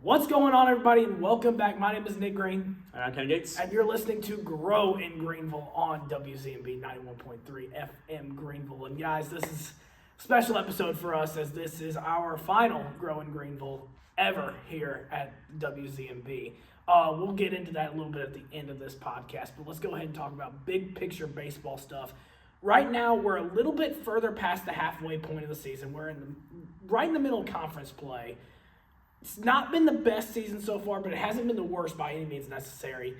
What's going on, everybody, and welcome back. My name is Nick Green. And I'm Ken Gates. And you're listening to GRO in Greenville on WZMB 91.3 FM Greenville. And guys, this is a special episode for us as this is our final GRO in Greenville ever here at WZMB. We'll get into that a little bit at the end of this podcast, but let's go ahead and talk about big picture baseball stuff. Right now, we're a little bit further past the halfway point of the season. We're right in the middle of conference play. It's not been the best season so far, but it hasn't been the worst by any means necessary.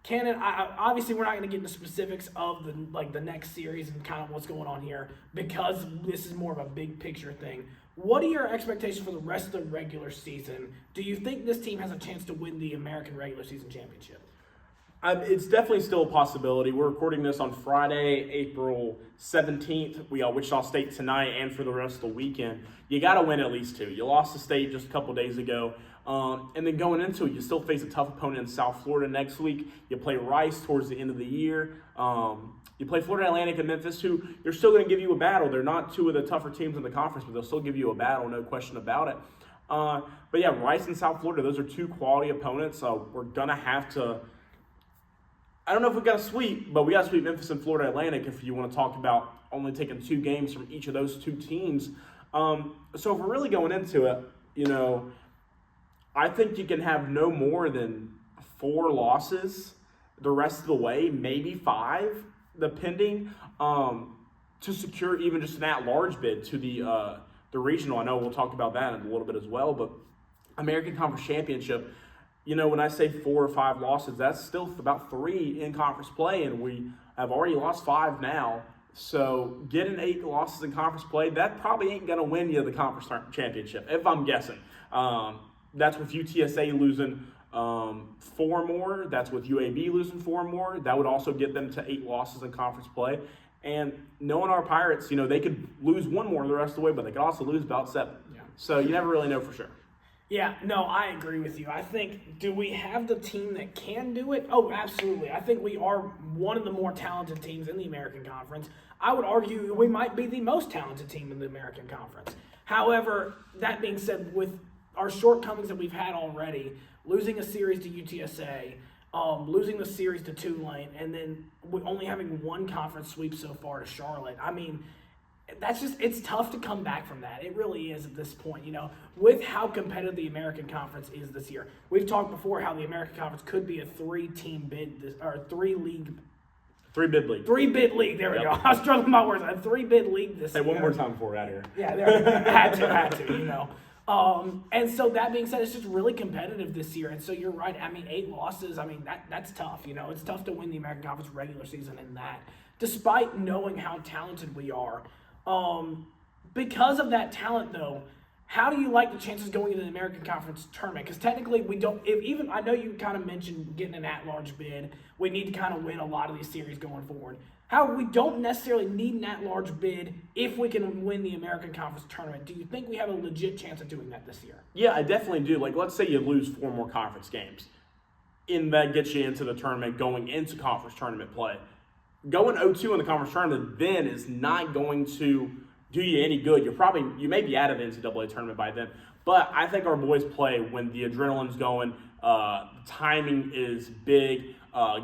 Obviously, we're not going to get into specifics of the next series and kind of what's going on here because this is more of a big picture thing. What are your expectations for the rest of the regular season? Do you think this team has a chance to win the American regular season championship? It's definitely still a possibility. We're recording this on Friday, April 17th. We got Wichita State tonight and for the rest of the weekend. You got to win at least two. You lost to State just a couple days ago. And then going into it, you still face a tough opponent in South Florida next week. You play Rice towards the end of the year. You play Florida Atlantic and Memphis, who they're still going to give you a battle. They're not two of the tougher teams in the conference, but they'll still give you a battle, no question about it. But yeah, Rice and South Florida, those are two quality opponents. We're going to have to – I don't know if we got to sweep, but we got to sweep Memphis and Florida Atlantic if you want to talk about only taking two games from each of those two teams. So if we're really going into it, I think you can have no more than 4 losses the rest of the way, maybe 5, depending, to secure even just an at-large bid to the regional. I know we'll talk about that in a little bit as well, but American Conference Championship, when I say 4 or 5 losses, that's still about 3 in conference play, and we have already lost 5 now. So getting 8 losses in conference play, that probably ain't going to win you the conference championship, if I'm guessing. That's with UTSA losing 4 more. That's with UAB losing 4 more. That would also get them to 8 losses in conference play. And knowing our Pirates, they could lose 1 more the rest of the way, but they could also lose about 7. Yeah. So you never really know for sure. Yeah, no, I agree with you. I think, do we have the team that can do it? Oh, absolutely. I think we are one of the more talented teams in the American Conference. I would argue we might be the most talented team in the American Conference. However, that being said, with our shortcomings that we've had already, losing a series to UTSA, losing the series to Tulane, and then only having 1 conference sweep so far to Charlotte, it's tough to come back from that. It really is at this point, with how competitive the American Conference is this year. We've talked before how the American Conference could be a 3-team bid, or 3-bid league. 3-bid league, there we go. I was struggling with my words. A 3-bid league this year. Hey, one more time before we're out of here. Yeah, there had to, and so that being said, it's just really competitive this year. And so you're right. 8 losses, that's tough. It's tough to win the American Conference regular season in that, despite knowing how talented we are. Because of that talent, though, how do you like the chances going into the American Conference tournament? Because technically, we don't. I know you kind of mentioned getting an at-large bid. We need to kind of win a lot of these series going forward. However, we don't necessarily need an at-large bid if we can win the American Conference tournament. Do you think we have a legit chance of doing that this year? Yeah, I definitely do. Let's say you lose 4 more conference games, and that gets you into the tournament going into conference tournament play. Going 0-2 in the conference tournament then is not going to do you any good. You may be out of the NCAA tournament by then, but I think our boys play when the adrenaline's going, timing is big,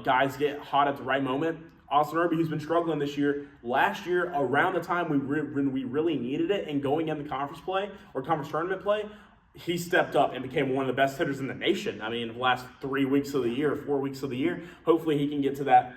guys get hot at the right moment. Austin Irby, who's been struggling this year, last year around the time when we really needed it and going into conference play or conference tournament play, he stepped up and became one of the best hitters in the nation. The last 3 weeks of the year, 4 weeks of the year. Hopefully he can get to that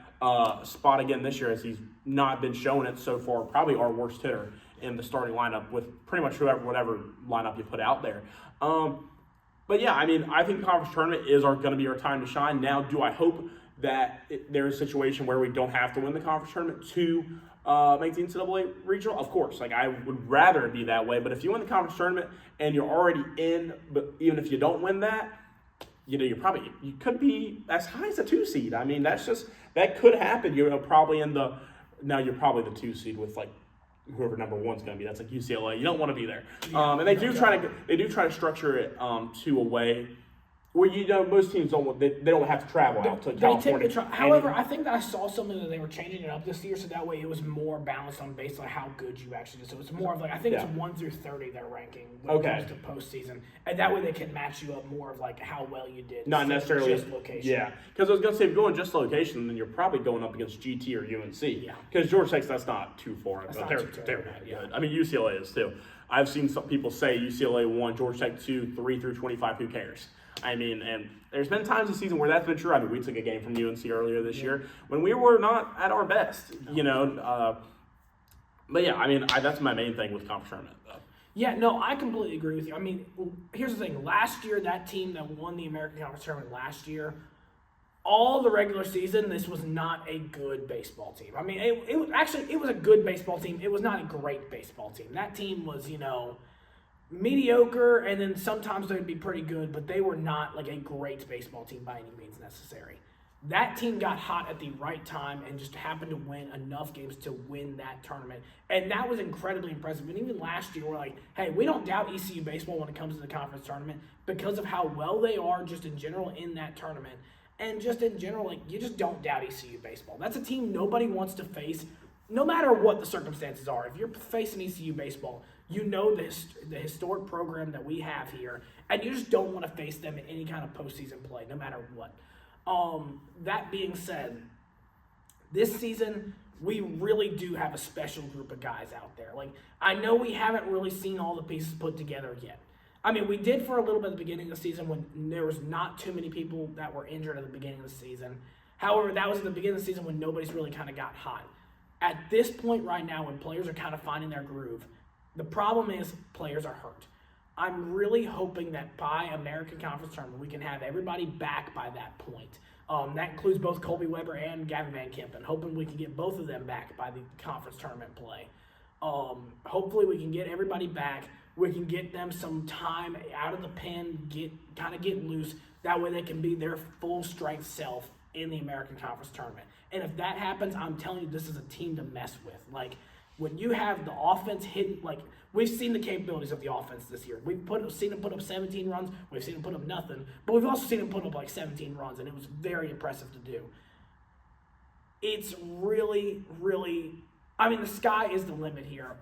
spot again this year, as he's not been showing it so far. Probably our worst hitter in the starting lineup with pretty much whatever lineup you put out there. But yeah, I think the conference tournament is going to be our time to shine. Now, do I hope that there's a situation where we don't have to win the conference tournament to make the NCAA regional? Of course. I would rather it be that way. But if you win the conference tournament and you're already in, but even if you don't win that, you could be as high as a 2 seed. That could happen. You're probably you're probably the 2 seed with whoever number 1's going to be. That's UCLA. You don't want to be there. And they do try to structure it to a way Well, most teams don't. They don't have to travel out to They California. typically however, I think that I saw something that they were changing it up this year, so that way it was more balanced on based on how good you actually did. So it's more of like I think it's 1 through 30 they're ranking when it comes to postseason, and that way they can match you up more of like how well you did. Not necessarily just location. Yeah, because I was gonna say if you're going just location, then you're probably going up against GT or UNC. Yeah. Because Georgia Tech's that's not too far. That's But not they're too they're terrible, really good. yeah. I mean UCLA is too. I've seen some people say UCLA 1, Georgia Tech 2, 3 through 25. Who cares? I mean, and there's been times this season where that's been true. I mean, we took a game from UNC earlier this year when we were not at our best, you know. But yeah, I mean, that's my main thing with conference tournament, though. Yeah, no, I completely agree with you. I mean, here's the thing. Last year, that team that won the American Conference Tournament last year, all the regular season, this was not a good baseball team. I mean, it was a good baseball team. It was not a great baseball team. That team was, mediocre, and then sometimes they'd be pretty good, but they were not like a great baseball team by any means necessary. That team got hot at the right time and just happened to win enough games to win that tournament. And that was incredibly impressive. And even last year, we're like, hey, we don't doubt ECU baseball when it comes to the conference tournament because of how well they are just in general in that tournament. And just in general, like, you just don't doubt ECU baseball. That's a team nobody wants to face, no matter what the circumstances are. If you're facing ECU baseball, you know the historic program that we have here, and you just don't want to face them in any kind of postseason play, no matter what. That being said, this season, we really do have a special group of guys out there. Like, I know we haven't really seen all the pieces put together yet. I mean, we did for a little bit at the beginning of the season when there was not too many people that were injured at the beginning of the season. However, that was at the beginning of the season when nobody's really kind of got hot. At this point right now, when players are kind of finding their groove, the problem is players are hurt. I'm really hoping that by American Conference Tournament, we can have everybody back by that point. That includes both Colby Weber and Gavin Van Kempen. Hoping we can get both of them back by the conference tournament play. Hopefully we can get everybody back. We can get them some time out of the pen, get loose. That way they can be their full strength self in the American Conference Tournament. And if that happens, I'm telling you, this is a team to mess with. Like, when you have the offense hidden, like, we've seen the capabilities of the offense this year. We've seen them put up 17 runs. We've seen them put up nothing. But we've also seen them put up like 17 runs, and it was very impressive to do. It's really, really, I mean, the sky is the limit here.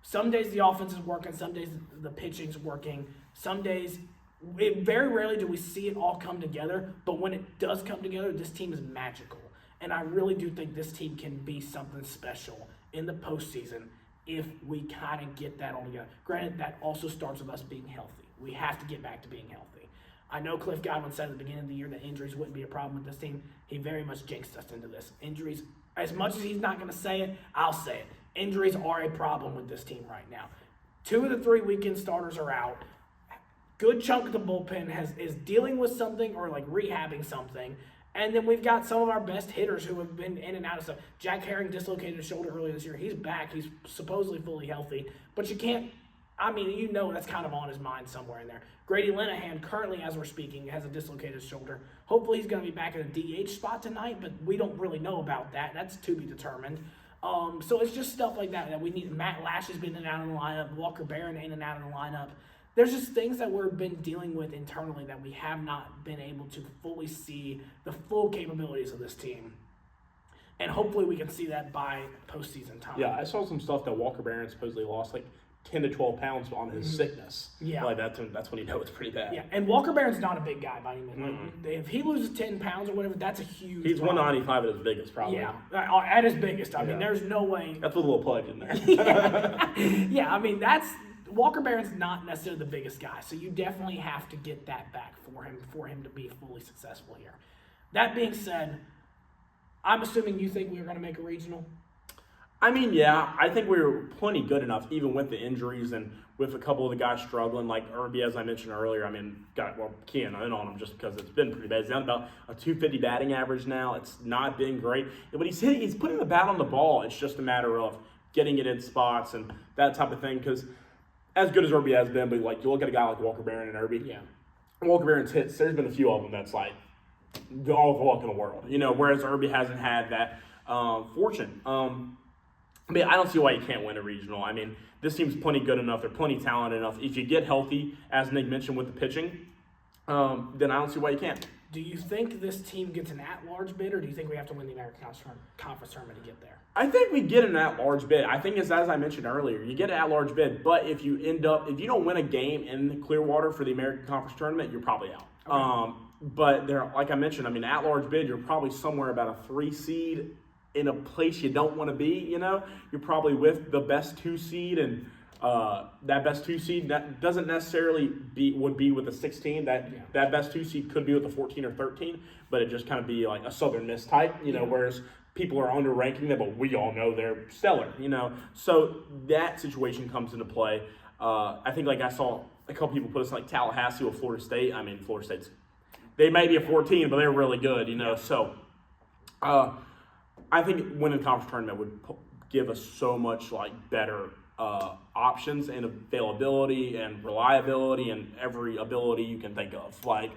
Some days the offense is working, some days the pitching's working, some days, very rarely do we see it all come together, but when it does come together, this team is magical. And I really do think this team can be something special in the postseason if we kind of get that all together. Granted, that also starts with us being healthy. We have to get back to being healthy. I know Cliff Godwin said at the beginning of the year that injuries wouldn't be a problem with this team. He very much jinxed us into this. Injuries, as much as he's not going to say it, I'll say it. Injuries are a problem with this team right now. 2 of the 3 weekend starters are out. Good chunk of the bullpen is dealing with something or like rehabbing something. And then we've got some of our best hitters who have been in and out of stuff. Jack Herring dislocated his shoulder earlier this year. He's back. He's supposedly fully healthy. But you can't, I mean, that's kind of on his mind somewhere in there. Grady Linehan, currently as we're speaking, has a dislocated shoulder. Hopefully he's going to be back in a DH spot tonight, but we don't really know about that. That's to be determined. So it's just stuff like that we need. Matt Lash has been in and out of the lineup. Walker Barron in and out of the lineup. There's just things that we've been dealing with internally that we have not been able to fully see the full capabilities of this team. And hopefully we can see that by postseason time. Yeah, I saw some stuff that Walker Barron supposedly lost like 10 to 12 pounds on his sickness. Yeah. Like that's when you know it's pretty bad. Yeah, and Walker Barron's not a big guy by any means. Like, if he loses 10 pounds or whatever, that's a huge He's problem. 195 at his biggest, probably. Yeah, at his biggest. I mean, there's no way. That's with a little plug in there. Yeah, I mean, Walker Barron's not necessarily the biggest guy, so you definitely have to get that back for him to be fully successful here. That being said, I'm assuming you think we're going to make a regional? I mean, yeah, I think we were plenty good enough, even with the injuries and with a couple of the guys struggling, like Irby, as I mentioned earlier. I mean, keying in on him just because it's been pretty bad. He's down about a 250 batting average now. It's not been great. But he's putting the bat on the ball. It's just a matter of getting it in spots and that type of thing. Because as good as Irby has been, but like you look at a guy like Walker Barron and Irby. Yeah. Walker Barron's hits, there's been a few of them that's like all the luck in the world. Whereas Irby hasn't had that fortune. I mean, I don't see why you can't win a regional. I mean, this team's plenty good enough. They're plenty talented enough. If you get healthy, as Nick mentioned with the pitching, then I don't see why you can't. Do you think this team gets an at-large bid, or do you think we have to win the American Conference Tournament to get there? I think we get an at-large bid. I think as I mentioned earlier, you get an at-large bid, but if you don't win a game in Clearwater for the American Conference Tournament, you're probably out. Okay. But there, like I mentioned, I mean, at-large bid, you're probably somewhere about a 3 seed in a place you don't want to be. You're probably with the best 2 seed, and that best 2 seed that doesn't necessarily would be with the 16. That best 2 seed could be with the 14 or 13, but it just kind of be like a Southern Miss type. Whereas people are underranking them, but we all know they're stellar. So that situation comes into play. I think I saw a couple people put us like Tallahassee or Florida State. I mean, Florida State's they may be a 14, but they're really good. So I think winning the conference tournament would give us so much better options and availability and reliability and every ability you can think of. I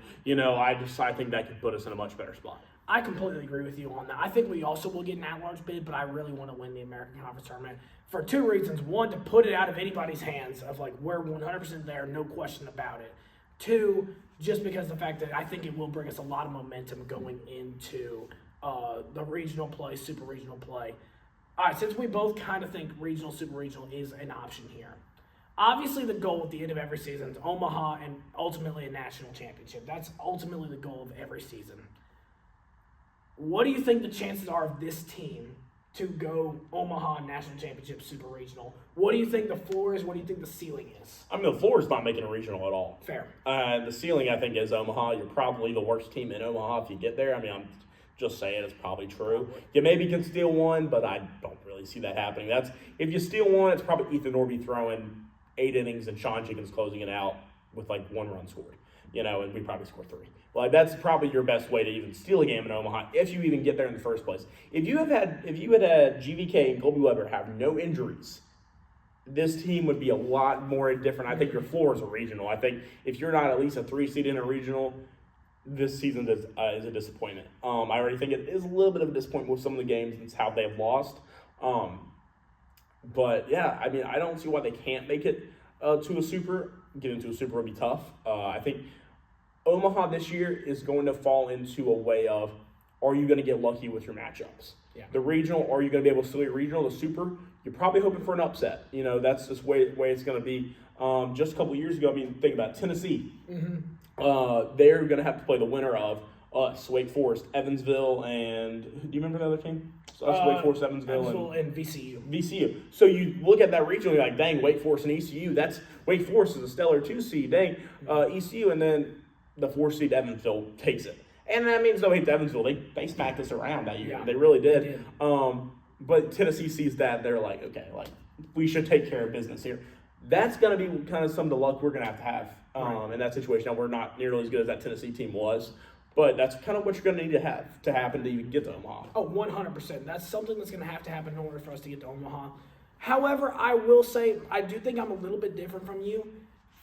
think that could put us in a much better spot. I completely agree with you on that. I think we also will get an at-large bid, but I really want to win the American Conference Tournament for 2 reasons. 1, to put it out of anybody's hands of we're 100% there, no question about it. 2, just because of the fact that I think it will bring us a lot of momentum going into the regional play, super regional play. All right, since we both kind of think regional, super regional is an option here. Obviously, the goal at the end of every season is Omaha and ultimately a national championship. That's ultimately the goal of every season. What do you think the chances are of this team to go Omaha national championship, super regional? What do you think the floor is? What do you think the ceiling is? I mean, the floor is not making a regional at all. Fair. The ceiling, I think, is Omaha. You're probably the worst team in Omaha if you get there. I mean, I'm just saying it's probably true. You maybe can steal one, but I don't really see that happening. If you steal one, it's probably Ethan Norby throwing 8 innings and Sean Jenkins closing it out with 1 run scored. And we probably score 3. That's probably your best way to even steal a game in Omaha if you even get there in the first place. If you had GVK and Colby Weber have no injuries, this team would be a lot more different. I think your floor is a regional. I think if you're not at least a 3 seed in a regional, this season is a disappointment. I already think it is a little bit of a disappointment with some of the games and how they've lost. But yeah, I mean, I don't see why they can't make it to a super. Get into a super would be tough. I think Omaha this year is going to fall into a way of, are you going to get lucky with your matchups? Yeah. The regional, are you going to be able to steal your regional? The super, you're probably hoping for an upset. That's just way it's going to be. Just a couple of years ago, I mean, think about Tennessee. Mm-hmm. They're going to have to play the winner of us, Wake Forest, Evansville, and do you remember the other team? Wake Forest, Evansville, and VCU. VCU. So you look at that regional, you're like, dang, Wake Forest and ECU. That's Wake Forest is a stellar 2 seed. Dang, ECU, and then the 4 seed Evansville takes it. And that means no hate to Evansville. They smacked us around that year. Yeah, they really did. But Tennessee sees that. They're like, okay, we should take care of business here. That's going to be kind of some of the luck we're going to have in that situation. Now, we're not nearly as good as that Tennessee team was. But that's kind of what you're going to need to happen to even get to Omaha. Oh, 100%. That's something that's going to happen in order for us to get to Omaha. However, I will say I do think I'm a little bit different from you.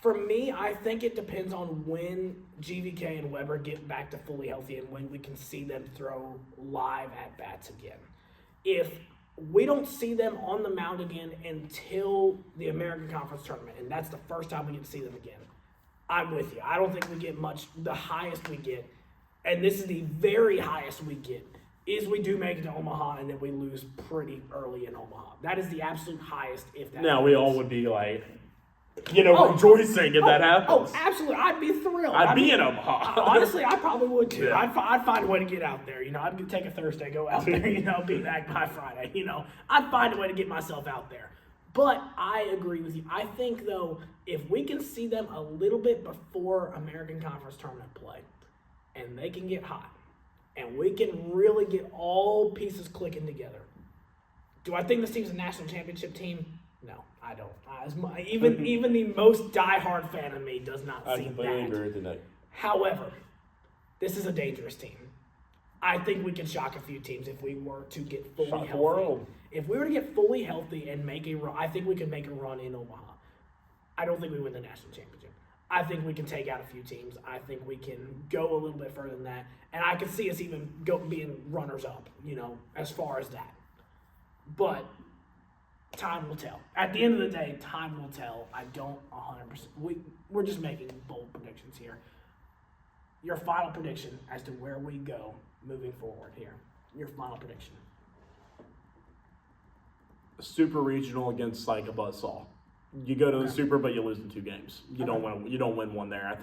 For me, I think it depends on when GVK and Weber get back to fully healthy and when we can see them throw live at-bats again. If we don't see them on the mound again until the American Conference Tournament, and that's the first time we get to see them again, I'm with you. I don't think we get much. The highest we get, and this is the very highest we get, is we do make it to Omaha and then we lose pretty early in Omaha. That is the absolute highest if that happens. We all would be rejoicing if that happens. Oh, absolutely. I'd be thrilled. I'd be in Omaha. Honestly, I probably would too. Yeah. I'd find a way to get out there. I'd take a Thursday, go out there, be back by Friday. I'd find a way to get myself out there. But I agree with you. I think, though, if we can see them a little bit before American Conference Tournament play, and they can get hot, and we can really get all pieces clicking together. Do I think this team's a national championship team? No, I don't. Even the most diehard fan of me does not see that. I completely agree with you, Nick. However, this is a dangerous team. I think we can shock a few teams if we were to get fully healthy. The world. If we were to get fully healthy and make a run, I think we could make a run in Omaha. I don't think we win the national championship. I think we can take out a few teams. I think we can go a little bit further than that. And I can see us even being runners-up, as far as that. But time will tell. At the end of the day, time will tell. I don't 100%. We're just making bold predictions here. your final prediction as to where we go moving forward here. Your final prediction. Super regional against like a buzzsaw. You go to the Super, but you lose in 2 games. You don't win. You don't win one there.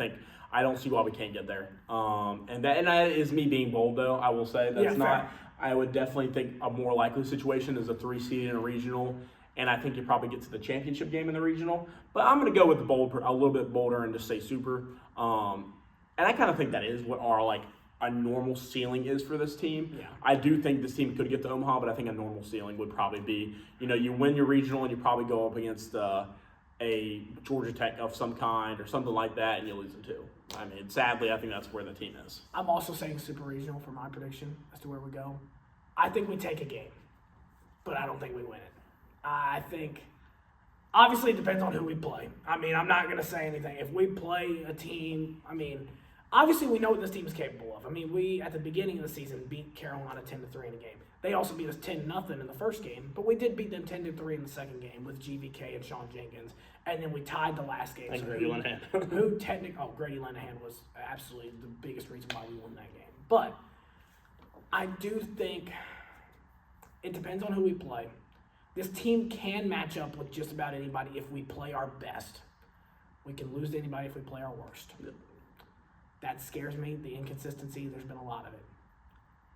I don't see why we can't get there. And that is me being bold, though. I will say that's not. Fair. I would definitely think a more likely situation is a 3 seed in a regional, and I think you probably get to the championship game in the regional. But I'm going to go with a little bit bolder and just say Super. And I kind of think that is what our a normal ceiling is for this team. Yeah. I do think this team could get to Omaha, but I think a normal ceiling would probably be, you win your regional and you probably go up against a Georgia Tech of some kind or something like that, and you lose in 2. I mean, sadly, I think that's where the team is. I'm also saying super regional for my prediction as to where we go. I think we take a game, but I don't think we win it. I think, obviously, it depends on who we play. I mean, I'm not going to say anything. If we play a team, obviously, we know what this team is capable of. We, at the beginning of the season, beat Carolina 10-3 in a game. They also beat us 10-0 in the first game, but we did beat them 10-3 in the second game with GVK and Sean Jenkins, and then we tied the last game. And Grady Linehan. Grady Linehan was absolutely the biggest reason why we won that game. But I do think it depends on who we play. This team can match up with just about anybody if we play our best. We can lose to anybody if we play our worst. That scares me, the inconsistency. There's been a lot of it.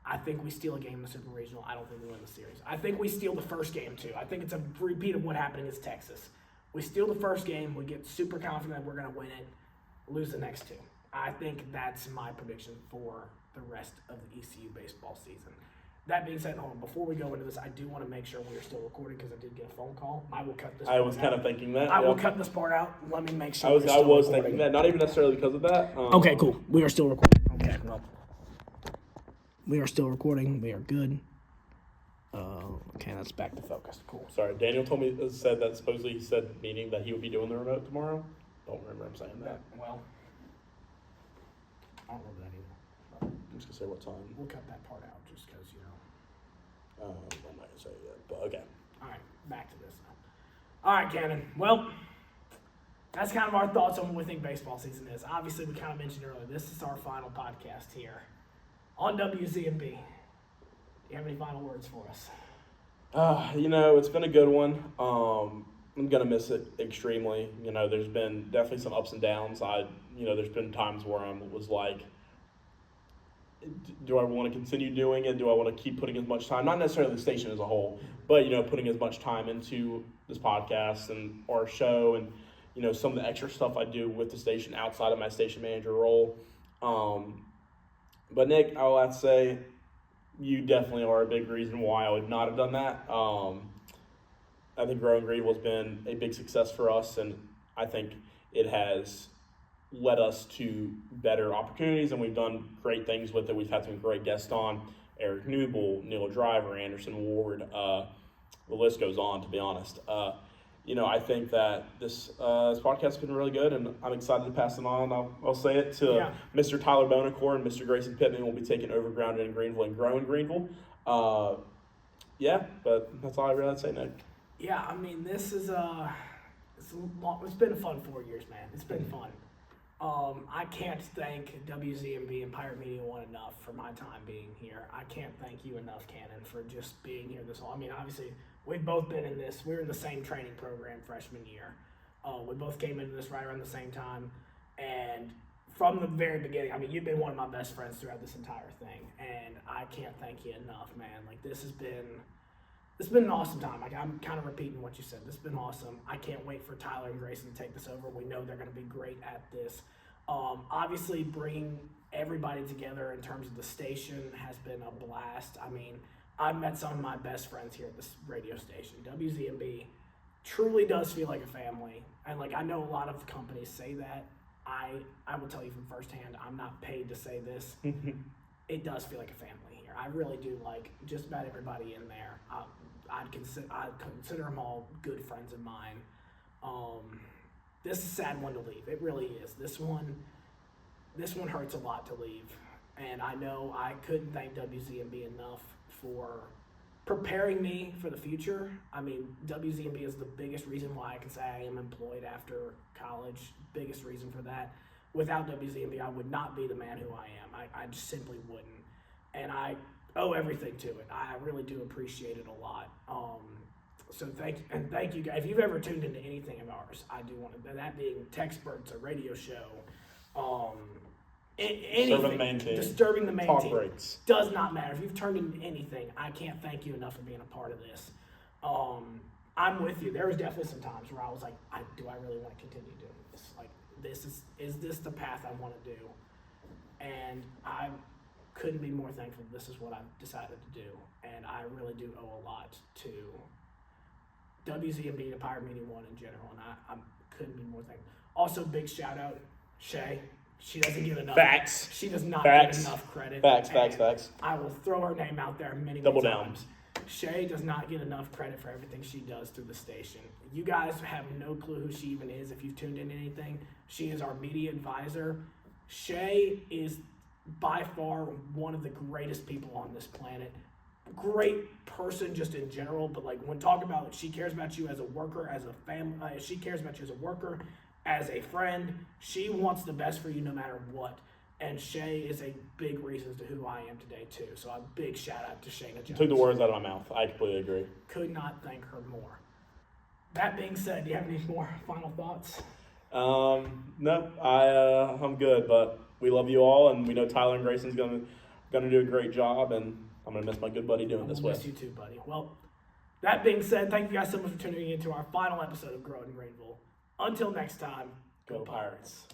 I think we steal a game in the Super Regional. I don't think we win the series. I think we steal the first game, too. I think it's a repeat of what happened against Texas. We steal the first game. We get super confident that we're going to win it, lose the next 2. I think that's my prediction for the rest of the ECU baseball season. That being said, hold on, before we go into this, I do want to make sure we are still recording because I did get a phone call. I will cut this part out. I was kind of thinking that. I will cut this part out. Let me make sure I was thinking that, not even necessarily because of that. Okay, cool. We are still recording. Okay, well. We are still recording. We are good. Okay, that's back to focus. Cool. Sorry, Daniel said that supposedly he said meaning that he would be doing the remote tomorrow. Don't remember him saying that. Well, I don't remember that either. I'm just going to say what time. We'll cut that part out just because, I'm not going to say it yet, but okay. All right, back to this now. All right, Cannon. Well, that's kind of our thoughts on what we think baseball season is. Obviously, we kind of mentioned earlier, this is our final podcast here on WZMB. Do you have any final words for us? It's been a good one. I'm going to miss it extremely. There's been definitely some ups and downs. There's been times where I was like, do I want to continue doing it? Do I want to keep putting as much time? Not necessarily the station as a whole, but, putting as much time into this podcast and our show and, some of the extra stuff I do with the station outside of my station manager role. But Nick, I will have to say, you definitely are a big reason why I would not have done that. I think Growing Greenville has been a big success for us, and I think it has led us to better opportunities, and we've done great things with it. We've had some great guests on, Eric Newble, Neil Driver, Anderson Ward. The list goes on, to be honest. I think that this podcast has been really good, and I'm excited to pass it on. I'll say it to Mr. Tyler Bonacore and Mr. Grayson Pittman will be taking over Grounded in Greenville and Growing Greenville. But that's all I really have to say, Nick. Yeah, this is it's been a fun 4 years, man. It's been fun. I can't thank WZMB and Pirate Media One enough for my time being here. I can't thank you enough, Cannon, for just being here this whole. Obviously, we've both been in this. We were in the same training program freshman year. We both came into this right around the same time, and from the very beginning, you've been one of my best friends throughout this entire thing, and I can't thank you enough, man. It's been an awesome time. I'm kind of repeating what you said. This has been awesome. I can't wait for Tyler and Grayson to take this over. We know they're going to be great at this. Obviously, bringing everybody together in terms of the station has been a blast. I've met some of my best friends here at this radio station. WZMB truly does feel like a family. And I know a lot of companies say that. I will tell you from firsthand, I'm not paid to say this. It does feel like a family here. I really do like just about everybody in there. I'd consider them all good friends of mine. This is a sad one to leave. It really is. This one hurts a lot to leave. And I know I couldn't thank WZMB enough for preparing me for the future. WZMB is the biggest reason why I can say I am employed after college. Biggest reason for that. without WZMB, I would not be the man who I am. I just simply wouldn't. And I owe everything to it. I really do appreciate it a lot. So thank you guys. If you've ever tuned into anything of ours, I do want to, that being Techsperts, a radio show, anything, disturbing the main Talk team, breaks. does not matter. If you've turned into anything, I can't thank you enough for being a part of this. I'm with you. There was definitely some times where I was like, do I really want to continue doing this? Like, is this the path I want to do? And I couldn't be more thankful this is what I've decided to do. And I really do owe a lot to WZMB, to Pirate Media One in general, and I couldn't be more thankful. Also, big shout out, Shay. She doesn't get enough. Facts. She does not Facts. get enough credit. Facts. I will throw her name out there many Double times. Shay does not get enough credit for everything she does through the station. You guys have no clue who she even is if you've tuned in anything. She is our media advisor. Shay is by far one of the greatest people on this planet. Great person just in general, but like when talking about, she cares about you as a worker, as a family, she cares about you as a worker, as a friend. She wants the best for you no matter what. And Shay is a big reason to who I am today too. So a big shout out to Shayna Jones. Took the words out of my mouth. I completely agree. Could not thank her more. That being said, do you have any more final thoughts? No, I'm good, but we love you all, and we know Tyler and Grayson's gonna do a great job, and I'm gonna miss my good buddy doing this with. Miss you too, buddy. Well, that being said, thank you guys so much for tuning in to our final episode of GRO in Greenville. Until next time, Go Pirates.